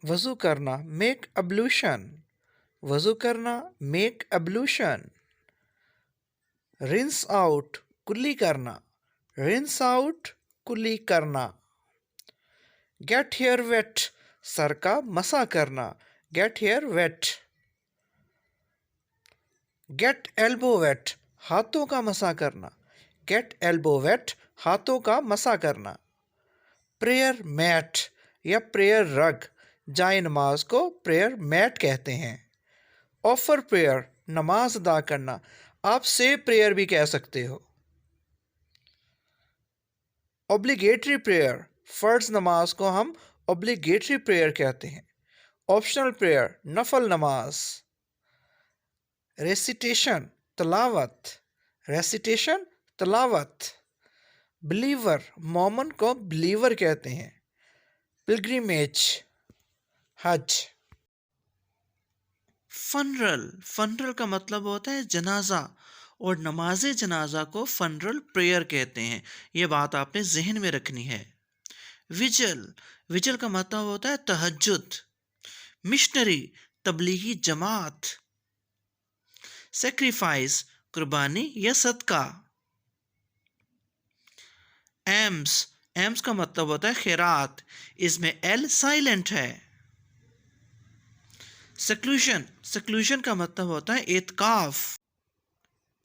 वज़ू करना, मेक अब्लूशन। वज़ू करना, मेक अब्लूशन। रिंस आउट, कुल्ली करना। रिंस आउट, कुल्ली करना। गेट हेयर वेट, सर का मसा करना। Get hair wet. Get elbow wet, हाथों का मसा करना। गेट एल्बो वेट, हाथों का मसा करना। प्रेयर मैट या प्रेयर रग, जाए नमाज को प्रेयर मैट कहते हैं। ऑफर प्रेयर, नमाज अदा करना। आप से प्रेयर भी कह सकते हो। ऑब्लिगेटरी प्रेयर, फ़र्ज नमाज को हम ऑब्लिगेटरी प्रेयर कहते हैं। ऑप्शनल प्रेयर, नफल नमाज। रेसिटेशन, तलावत। रेसिटेशन, तलावत। बिलीवर, मोमन को बिलीवर कहते हैं। पिलग्रिमेज, हज। फनरल, फनरल का मतलब होता है जनाजा, और नमाज जनाजा को फनरल प्रेयर कहते हैं। ये बात आपने जहन में रखनी है। विजल, विजल का मतलब होता है तहज्जुद। मिशनरी, तबलीगी जमात। सेक्रीफाइस, कुर्बानी या सदका। एम्स, एम्स का मतलब होता है खैरात, इसमें एल साइलेंट है। सेक्लूशन, सेक्लूशन का मतलब होता है एतकाफ।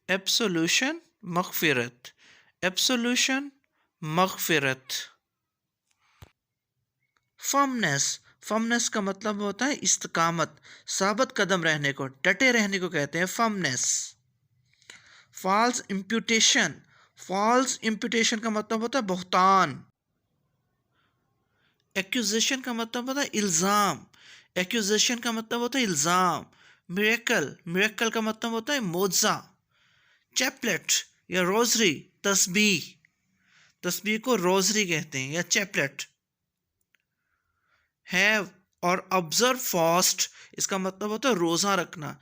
एब्सोल्यूशन, मगफिरत। एब्सोल्यूशन, मगफिरत। फर्मनेस, फर्मनेस का मतलब होता है इस्तकामत, साबित कदम रहने को, डटे रहने को कहते हैं firmness. False imputation, false imputation का मतलब होता है बहुतान। एक्यूजेशन का मतलब होता है इल्ज़ाम, एक्यूजेशन का मतलब होता है इल्ज़ाम। मिरेकल, मिरेकल का मतलब होता है मोज़ा। चैपलेट या रोजरी, तस्बीह, तस्बीह को रोजरी कहते हैं या चैपलेट। हैव और ऑब्जर्व फास्ट, इसका मतलब होता है रोज़ा रखना,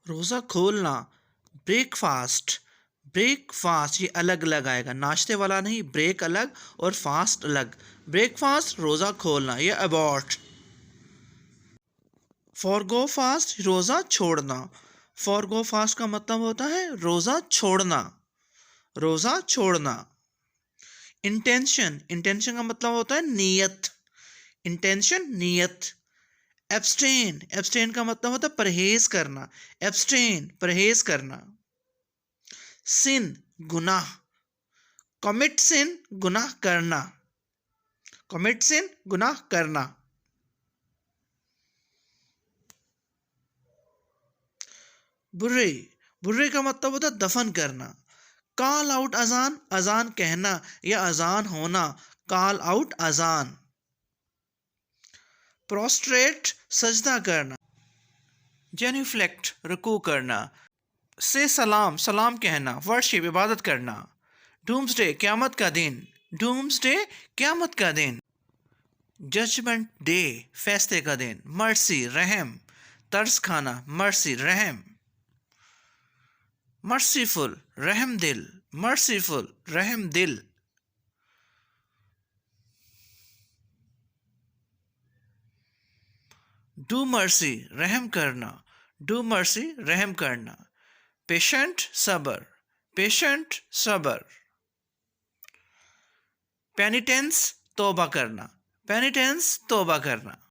रोज़ा खोलना। ब्रेकफास्ट, ब्रेकफास्ट ये अलग अलग आएगा, नाश्ते वाला नहीं, ब्रेक अलग और फास्ट अलग। ब्रेकफास्ट रोज़ा खोलना, ये अबॉर्ट। फॉरगो फास्ट, रोज़ा छोड़ना। फॉरगो फास्ट का मतलब होता है रोज़ा छोड़ना, रोज़ा छोड़ना। इंटेंशन, इंटेंशन का मतलब होता है नीयत, इंटेंशन नीयत। एब्सटेन, एब्सटेन का मतलब होता है परहेज करना, एब्सटेन परहेज करना। सिन, गुनाह। कमिट सिन, गुनाह करना, कमिट सिन, गुनाह करना। बुर्रे, बुर्रे का मतलब होता है दफन करना। कॉल आउट अजान, अजान कहना या अजान होना, कॉल आउट अजान। प्रोस्ट्रेट, सजदा करना। जेन्यूफ्लेक्ट, रुकू करना। से सलाम, सलाम कहना, वर्शिप इबादत करना। डूम्सडे, क़यामत का दिन। डूम्सडे, क़यामत का दिन। जजमेंट डे, फैसले का दिन। मर्सी, रहम, तरस खाना, मर्सी रहम। मर्सीफुल, रहम दिल, मर्सीफुल रहम दिल। डू मर्सी, रहम करना। डू मर्सी, रहम करना। पेशेंट, सबर, पेशेंट सबर। पेनिटेंस, तौबा करना, पेनिटेंस तौबा करना।